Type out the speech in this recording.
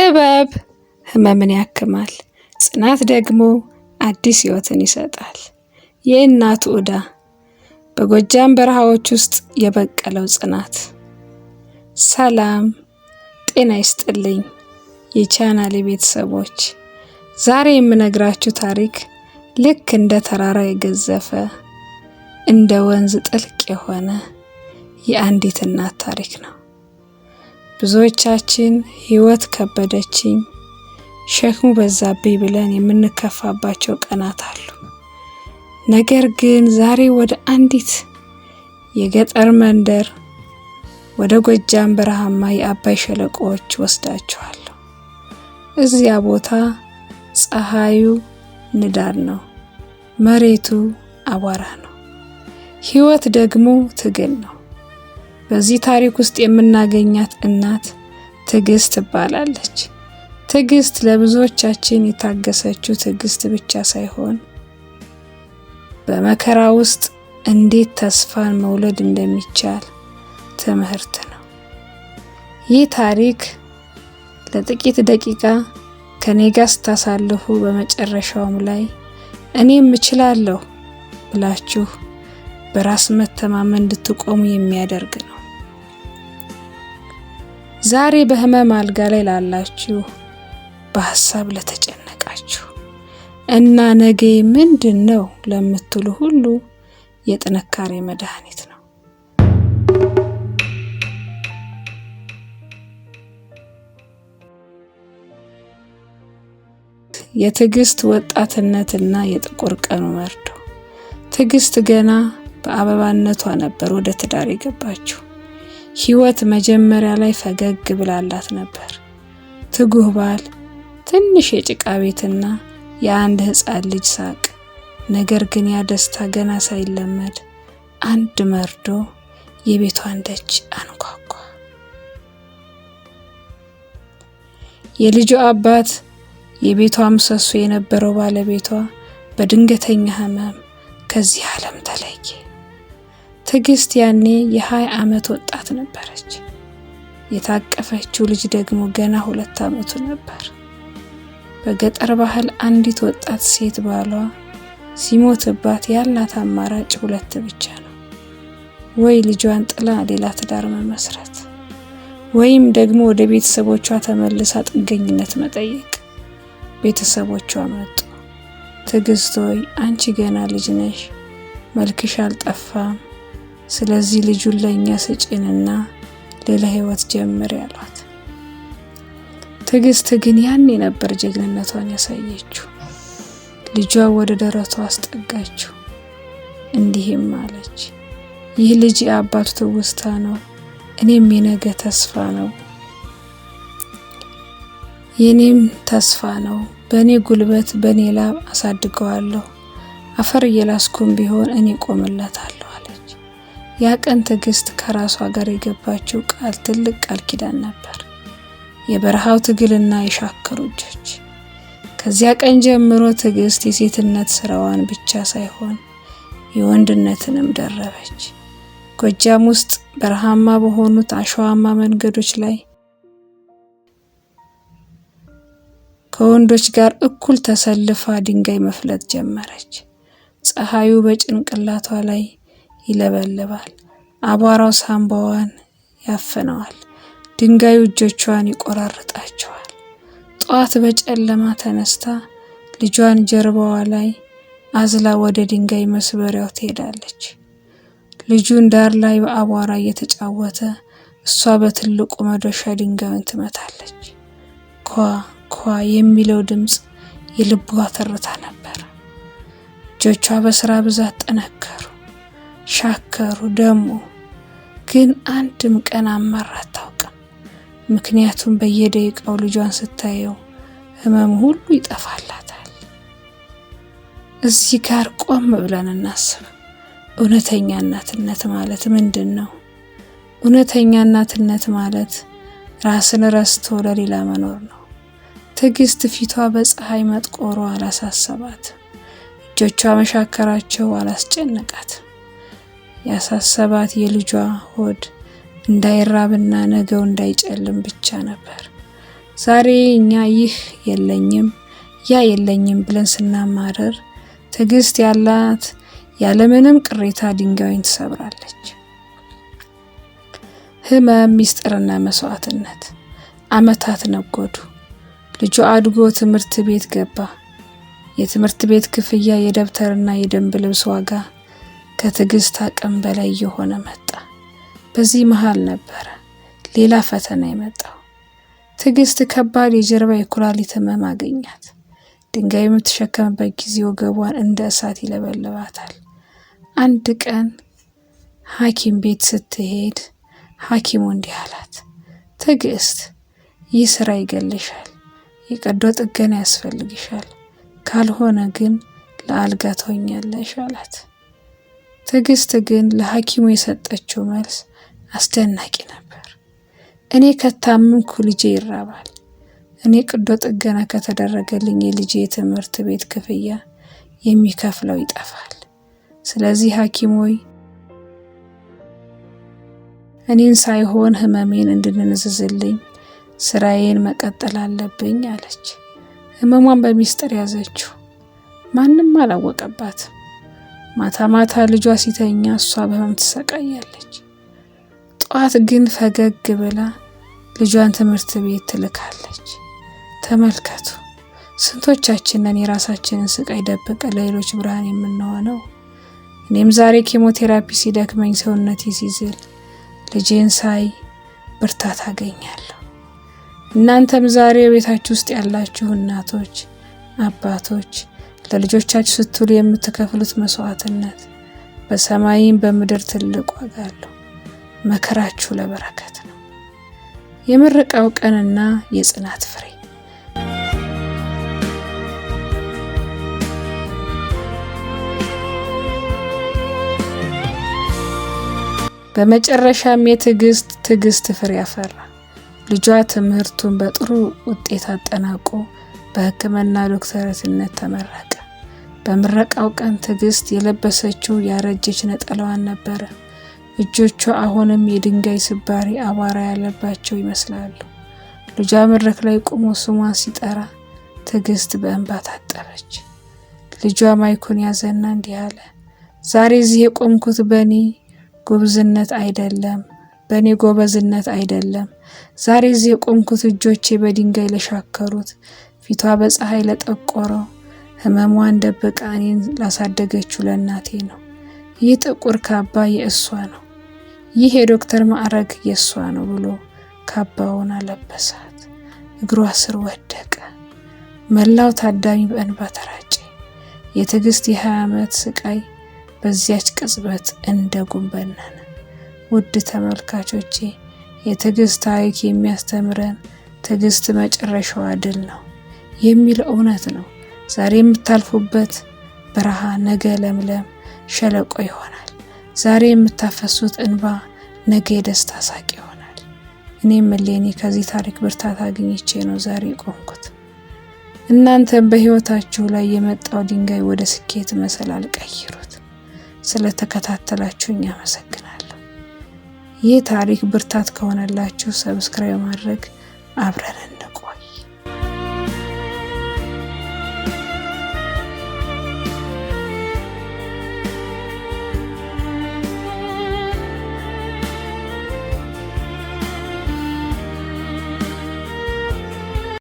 ጥበብ ህመምን ያክማል፣ ጽናት ደግሞ አዲስ ህይወትን ይሰጣል። የእናቱ ዕዳ በጎጃም በረሃዎች ውስጥ የበቀለው ጽናት። ሰላም ጤና ይስጥልኝ የቻናሌ ቤተሰቦች፣ ዛሬ የምነግራችሁ ታሪክ ልክ እንደ ተራራ የገዘፈ እንደ ወንዝ ጥልቅ የሆነ የአንዲት እናት ታሪክ ነው። ብዙዎቻችን ህይወት ከበደችኝ፣ ሸክሙ በዛብኝ ብለን የምንከፋባቸው ቀናት አሉ። ነገር ግን ዛሬ ወደ አንዲት የገጠር መንደር ወደ ጎጃም በረሃማ የአባይ ሸለቆዎች ወስዳችኋለሁ። እዚያ ቦታ ፀሐዩ ንዳድ ነው፣ መሬቱ አቧራ ነው፣ ህይወት ደግሞ ትግል ነው። በዚህ ታሪክ ውስጥ የምናገኛት እናት ትዕግስት ትባላለች። ትዕግስት ለብዙዎቻችን የታገሰችው ትዕግስት ብቻ ሳይሆን በመከራ ውስጥ እንዴት ተስፋን መውለድ እንደሚቻል ትምህርት ነው። ይህ ታሪክ ለጥቂት ደቂቃ ከኔ ጋር ስታሳልፉ በመጨረሻውም ላይ እኔም እችላለሁ ብላችሁ በራስ መተማመን እንድትቆሙ የሚያደርግ ነው። ዛሬ በህመም አልጋ ላይ ላላችሁ፣ በሐሳብ ለተጨነቃችሁ እና ነገ ምንድነው ለምትሉ ሁሉ የጥንካሬ መድኃኒት ነው። የትዕግስት ወጣትነትና የጥቁር ቀኑ መርዶ። ትዕግስት ገና በአበባነቷ ነበር ወደ ትዳር የገባችው። ህይወት መጀመሪያ ላይ ፈገግ ብላላት ነበር። ትጉህ ባል፣ ትንሽ የጭቃ ቤትና የአንድ ህፃን ልጅ ሳቅ። ነገር ግን ያ ደስታ ገና ሳይለመድ አንድ መርዶ የቤቷን ደጅ አንኳኳ። የልጇ አባት፣ የቤቷ ምሰሶ የነበረው ባለቤቷ በድንገተኛ ህመም ከዚህ ዓለም ተለየ። ትዕግስት ያኔ የ20 ዓመት ወጣት ነበረች። የታቀፈችው ልጅ ደግሞ ገና 2 ዓመቱ ነበር። በገጠር ባህል አንዲት ወጣት ሴት ባሏ ሲሞትባት ያላት አማራጭ 2 ብቻ ነው። ወይ ልጇን ጥላ ሌላ ትዳር መመስረት፣ ወይም ደግሞ ወደ ቤተሰቦቿ ተመልሳ ጥገኝነት መጠየቅ። ቤተሰቦቿ መጡ። ትዕግስት ሆይ አንቺ ገና ልጅ ነሽ፣ መልክሽ አልጠፋም፣ ስለዚህ ልጁን ለኛ ስጪንና ሌላ ህይወት ጀምር ያሏት። ትዕግስት ግን ያኔ ነበር ጀግንነቷን ያሳየችው። ልጇ ወደ ደረቷ አስጠጋችው፣ እንዲህም አለች፣ ይህ ልጅ የአባቱ ትውስታ ነው፣ እኔም የነገ ተስፋ ነው፣ የኔም ተስፋ ነው። በእኔ ጉልበት በእኔ ላብ አሳድገዋለሁ፣ አፈር እየላስኩም ቢሆን እኔ ቆምለታለሁ አለች። ያ ቀን ትዕግስት ከራሷ ጋር የገባችው ቃል ትልቅ ቃል ኪዳን ነበር። የበረሃው ትግልና የሻከሩ እጆች። ከዚያ ቀን ጀምሮ ትዕግስት የሴትነት ስራዋን ብቻ ሳይሆን የወንድነትንም ደረበች። ጎጃም ውስጥ በረሃማ በሆኑት አሸዋማ መንገዶች ላይ ከወንዶች ጋር እኩል ተሰልፋ ድንጋይ መፍለጥ ጀመረች። ፀሐዩ በጭንቅላቷ ላይ ይለበልባል፣ አቧራው ሳምባዋን ያፍነዋል፣ ድንጋዩ እጆቿን ይቆራርጣቸዋል። ጠዋት በጨለማ ተነስታ ልጇን ጀርባዋ ላይ አዝላ ወደ ድንጋይ መስበሪያው ትሄዳለች። ልጁን ዳር ላይ በአቧራ እየተጫወተ እሷ በትልቁ መዶሻ ድንጋዩን ትመታለች። ኳ ኳ የሚለው ድምፅ የልቧ ትርታ ነበር። እጆቿ በስራ ብዛት ጠነከሩ፣ ሻከሩ፣ ደሙ። ግን አንድም ቀን አማራ አታውቅም። ምክንያቱም በየደቂቃው ልጇን ስታየው ህመም ሁሉ ይጠፋላታል። እዚህ ጋር ቆም ብለን እናስብ። እውነተኛ እናትነት ማለት ምንድን ነው? እውነተኛ እናትነት ማለት ራስን ረስቶ ለሌላ መኖር ነው። ትዕግስት ፊቷ በፀሐይ መጥቆሯ አላሳሰባት፣ እጆቿ መሻከራቸው አላስጨነቃት። ያሳሰባት የልጇ ሆድ እንዳይራብና ነገው እንዳይጨልም ብቻ ነበር። ዛሬ እኛ ይህ የለኝም ያ የለኝም ብለን ስናማረር ትዕግስት ያላት ያለምንም ቅሬታ ድንጋዩን ትሰብራለች። ህመም፣ ሚስጥርና መስዋዕትነት። ዓመታት ነጎዱ። ልጁ አድጎ ትምህርት ቤት ገባ። የትምህርት ቤት ክፍያ፣ የደብተርና የደንብ ልብስ ዋጋ ከትዕግስት አቅም በላይ የሆነ መጣ። በዚህ መሃል ነበረ ሌላ ፈተና የመጣው። ትዕግስት ከባድ የጀርባ የኩላሊት ህመም አገኛት። ድንጋይ የምትሸከምበት ጊዜ ወገቧን እንደ እሳት ይለበልባታል። አንድ ቀን ሐኪም ቤት ስትሄድ ሐኪሙ እንዲህ አላት፣ ትዕግስት ይህ ስራ ይገልሻል፣ የቀዶ ጥገና ያስፈልግሻል፣ ካልሆነ ግን ለአልጋ ትሆኛለሽ አላት። ትዕግስት ግን ለሐኪሙ የሰጠችው መልስ አስደናቂ ነበር። እኔ ከታመምኩ ልጄ ይራባል። እኔ ቀዶ ጥገና ከተደረገልኝ የልጄ የትምህርት ቤት ክፍያ የሚከፍለው ይጠፋል። ስለዚህ ሐኪም ሆይ እኔን ሳይሆን ህመሜን እንድንዝዝልኝ ስራዬን መቀጠል አለብኝ አለች። ህመሟን በሚስጥር ያዘችው። ማንም አላወቀባትም። ማታ ማታ ልጇ ሲተኛ እሷ በህመም ትሰቃያለች። ጠዋት ግን ፈገግ ብላ ልጇን ትምህርት ቤት ትልካለች። ተመልከቱ፣ ስንቶቻችንን የራሳችንን ስቃይ ደብቀ ለሌሎች ብርሃን የምንሆነው። እኔም ዛሬ ኬሞቴራፒ ሲደክመኝ ሰውነቴ ሲዝል ልጄን ሳይ ብርታት አገኛለሁ። እናንተም ዛሬ ቤታችሁ ውስጥ ያላችሁ እናቶች፣ አባቶች ለልጆቻችሁ ስትሉ የምትከፍሉት መስዋዕትነት በሰማይም በምድር ትልቅ ዋጋ አለው። መከራችሁ ለበረከት ነው። የምረቃው ቀንና የጽናት ፍሬ። በመጨረሻም ትዕግስት ፍሬ አፈራ። ልጇ ትምህርቱን በጥሩ ውጤት አጠናቆ በሕክምና ዶክተርነት ተመረቀ። በምረቃው ቀን ትዕግስት የለበሰችው ያረጀች ነጠላዋን ነበረ። እጆቿ አሁንም የድንጋይ ስባሪ አቧራ ያለባቸው ይመስላሉ። ልጇ መድረክ ላይ ቆሞ ስሟን ሲጠራ ትዕግስት በእንባ ታጠበች። ልጇ ማይኩን ያዘና እንዲህ አለ፣ ዛሬ እዚህ የቆምኩት በእኔ ጎበዝነት አይደለም። ዛሬ እዚህ የቆምኩት እጆቼ በድንጋይ ለሻከሩት፣ ፊቷ በፀሐይ ለጠቆረው፣ ህመሟን ደብቃ እኔን ላሳደገችው ለእናቴ ነው። ይህ ጥቁር ካባ የእሷ ነው፣ ይህ የዶክተር ማዕረግ የእሷ ነው ብሎ ካባውን አለበሳት። እግሯ ስር ወደቀ። መላው ታዳሚ በእንባ ተራጨ። የትዕግስት የ20 ዓመት ስቃይ በዚያች ቅጽበት እንደ ጉም በነነ። ውድ ተመልካቾቼ፣ የትዕግስት ታሪክ የሚያስተምረን ትዕግስት መጨረሻዋ ድል ነው የሚል እውነት ነው። ዛሬ የምታልፉበት በረሃ ነገ ለምለም ሸለቆ ይሆናል። ዛሬ የምታፈሱት እንባ ነገ የደስታ ሳቅ ይሆናል። እኔም እሌኒ ከዚህ ታሪክ ብርታት አግኝቼ ነው ዛሬ ቆምኩት። እናንተም በህይወታችሁ ላይ የመጣው ድንጋይ ወደ ስኬት መሰላል ቀይሩት። ስለተከታተላችሁኝ አመሰግናለሁ። ይህ ታሪክ ብርታት ከሆነላችሁ ሰብስክራይብ ማድረግ አብረን